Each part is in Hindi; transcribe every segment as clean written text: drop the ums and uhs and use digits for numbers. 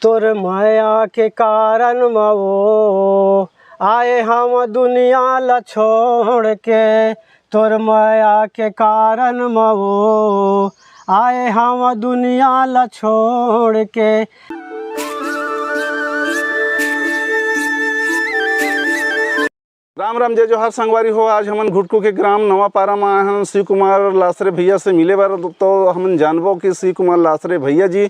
तोर माया के कारण मवो आए हम दुनिया ला छोड़ के, तोर माया के कारण मवो आए हम दुनिया ला छोड़ के। राम राम जय जोहार संगवारी हो। आज हमन घुटकू के ग्राम नवापारा में आए हैं शिव कुमार लासरे भैया से मिले बार। तो हमन जानबो कि शिव कुमार लासरे भैया जी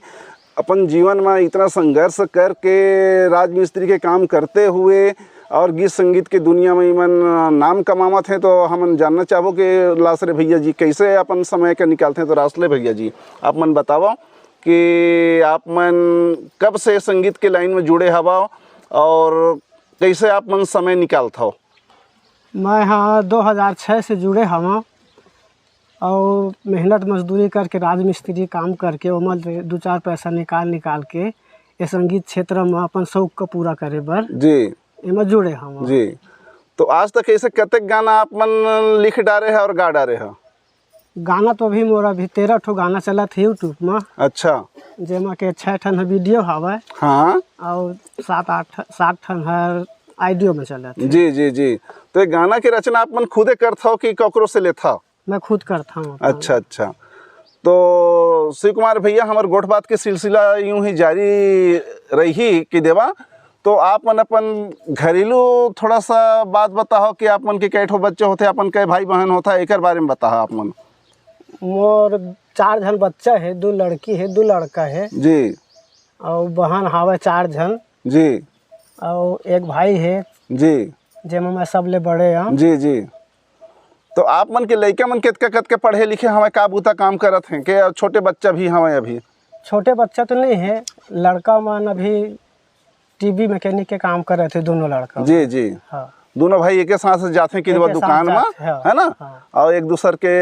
अपन जीवन में इतना संघर्ष करके राजमिस्त्री के काम करते हुए और गीत संगीत के दुनिया में इमन नाम कमावत हैं। तो हमन जानना चाहो कि लासरे भैया जी कैसे अपन समय का निकालते हैं। तो लासरे भैया जी आप मन बताओ कि आप मन कब से संगीत के लाइन में जुड़े हवा और कैसे आप मन समय निकालता हो। मैं हाँ 2006 से जुड़े हवा और मेहनत मजदूरी करके राजमिस्त्री काम करके उमल दो चार पैसा निकाल के ये संगीत क्षेत्र में अपन शौक को पूरा करे बर जी इमें जुड़े हम जी। तो आज तक ऐसे कतक गाना आप मन लिख डारे है और गा डारे है। गाना तो अभी मोरा भी 13 ठो गाना चला थे यूट्यूब में। अच्छा जेमा के 6 ठन वीडियो हवा हाँ और 7 ठन है ऑडियो में चला थे। जी जी जी। तो ये गाना की रचना आप मन खुदे करता हो कि ककरो से लेता। मैं खुद करता हूँ। अच्छा अच्छा। तो शिव कुमार भैया हमारे गोठ बात के सिलसिला यूं ही जारी रही कि देवा। तो आप मन अपन घरेलू थोड़ा सा बात बताओ कि आप मन के कै ठो बच्चे होते, अपन कै भाई बहन होता है, एक बारे में बताओ आप मन। मोर 4 जन बच्चा है, 2 लड़की है 2 लड़का है जी। और बहन हावे 4 जन जी। और एक भाई है जी जेमा मैं सबले बड़े हैं। जी जी। तो आप मन के लड़का मन कितका पढ़े लिखे हमें का बूता काम करत हैं के छोटे बच्चा भी हमें अभी। छोटे बच्चा तो नहीं है, लड़का मन अभी टीवी मैकेनिक के काम कर रहे थे दोनों लड़का। जी जी हाँ। दोनों भाई एक साथ जाते हैं कि दुकान में है ना। हाँ। और एक दूसर के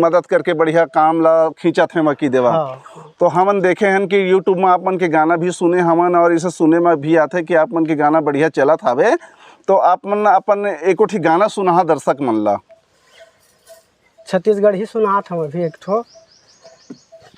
मदद करके बढ़िया काम ला खींचत हैं मकी देवा। हाँ। तो हमन देखे हैं कि यूट्यूब में आप मन के गाना भी सुने हमन और इसे सुने में भी आते कि आप मन के गाना बढ़िया चलत हवे। तो आप मन अपन एको ठी गाना सुना दर्शक मन ला। छत्तीसगढ़ ही सुनात हम अभी एक ठो।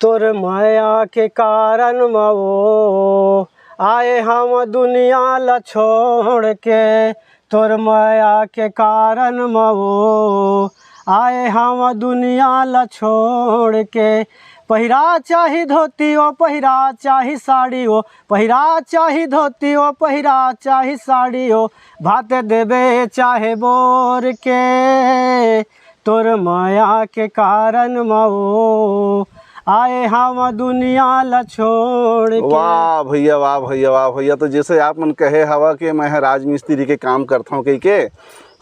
तोर माया के कारण मवो आए हम दुनिया ला छोड़ के, तोर माया के कारण मवो आए हम दुनिया ला छोड़ के। पहिरा चाही धोती ओ पहिरा चाही साड़ी ओ, पहिरा चाही धोती ओ पहिरा चाही साड़ी ओ, भात देवे चाहे बोर के, तोर माया के कारण मवो आए हम दुनिया ला छोड़ के। वाह भैया वाह भैया वाह भैया। तो जैसे आप मन कहे हवा कि मैं राजमिस्त्री के काम करता हूँ कहीं के,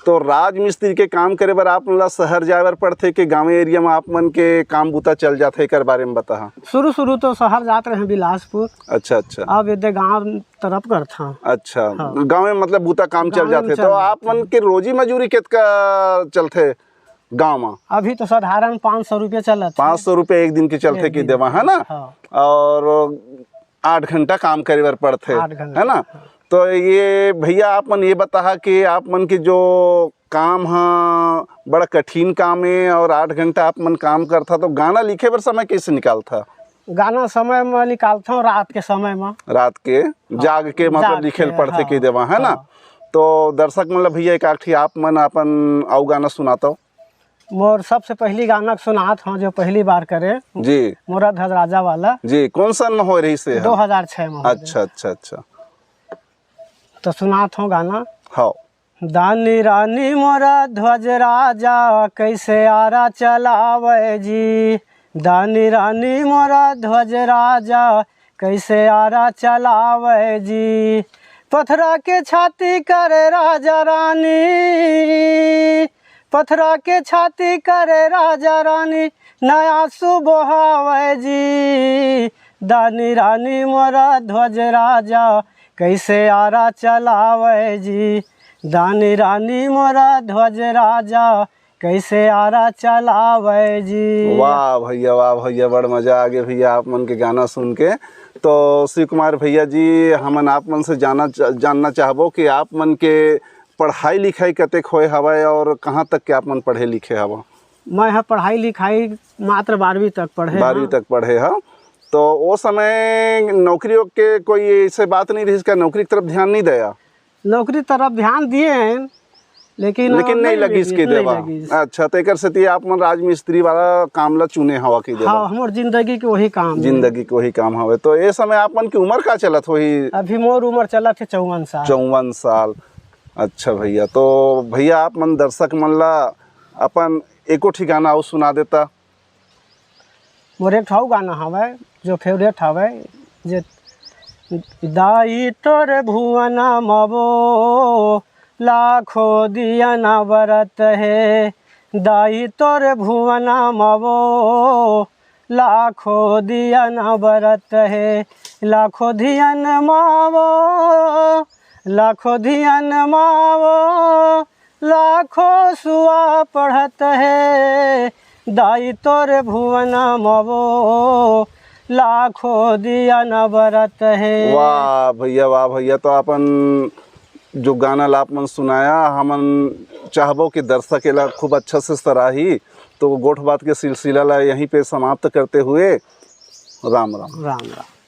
तो राजमिस्त्री के काम करे बर आप मन शहर जाए बर पड़ते कि गाँव एरिया में आप मन के काम बूता चल जाते एक बारे में बता। शुरू तो शहर जाते रहे बिलासपुर। अच्छा अच्छा। अब इधर गाँव तरफ करता हूँ। अच्छा हाँ। गाँव में मतलब बूता काम चल जाते। तो आप मन के रोजी मजूरी कितना चलते गाँव में। अभी तो साधारण 500 रुपये चलत। 500 रुपये एक दिन के चलते की देवा है ना। हाँ। और 8 घंटा काम करे बर पड़ते 8 घंटा है ना। तो ये भैया आप मन ये बता कि आप मन के जो काम है बड़ा कठिन काम है और 8 घंटा आप मन काम करता। तो गाना लिखे बर समय कैसे निकालता। गाना समय में निकालता हूँ रात के समय में। रात के जाग के मतलब लिखे पढ़ते की देवा है ना। तो दर्शक मतलब भैया एक आठी आप मन अपन आओ गाना सुनाता हो। मोर सबसे पहली गाना सुनात हूँ जो पहली बार करे जी। मोरा ध्वज राजा वाला। जी कौन सन में हो रही से 2006 में। अच्छा अच्छा अच्छा। तो सुनात हूँ गाना। हाँ। दानी रानी मोरा ध्वज राजा कैसे आरा चलावे जी, दानी रानी मोरा ध्वज राजा कैसे आरा चलावे जी, पथरा के छाती करे राजा रानी, पथरा के छाती करे राजा रानी नया सुबहावे जी, दानी रानी मोरा ध्वज राजा कैसे आरा चलावे जी, दानी रानी मोरा ध्वज राजा कैसे आरा चलावे जी। वाह भैया बड़ मजा आ गया भैया आप मन के गाना सुन के। तो शिव कुमार भैया जी हमन आप मन से जानना चाहबो कि आप मन के पढ़ाई लिखाई कतेक होए हवा और कहाँ तक के आप मन पढ़े लिखे हवा। मैं पढ़ाई लिखाई मात्र 12वीं तक पढ़े। 12वीं तक पढ़े हा। तो वो समय नौकरियों के कोई ऐसे बात नहीं रही, इसका नौकरी की तरफ ध्यान नहीं दिया? नौकरी तरफ ध्यान दिए हैं लेकिन नहीं लगी इसकी देवा। अच्छा, तो एक से आप मन राजमिस्त्री वाला काम ला चुने हवा की देवा। हाँ, हमार जिंदगी के वही काम, जिंदगी के वही काम हवे। तो ये समय आप मन की उम्र का चलत वही? अभी मोर उम्र चला थे 54 साल। 54 साल। अच्छा भैया, तो भैया आप मन दर्शक मन ला अपन एको ठिकाना और सुना देता। मोर एक ठाऊ गाना हवे जो फेवरेट हवे, जे दाई तोर भुवना मवो लाखो दिया न बरत है, दाई तोर भुवना मवो लाखो दिया न बरत है, लाखो धियन मावो लाखो धियन मावो लाखो सुआ पढ़त है, दाई तोर भुवना मवो लाखो दिया न बरत है। वाह भैया, वाह भैया। तो अपन जो गाना ला आप मन सुनाया, हमन चाहबो कि दर्शक एला खूब अच्छा से सराही। तो गोठ बात के सिलसिला ला यहीं पे समाप्त करते हुए राम राम। राम राम।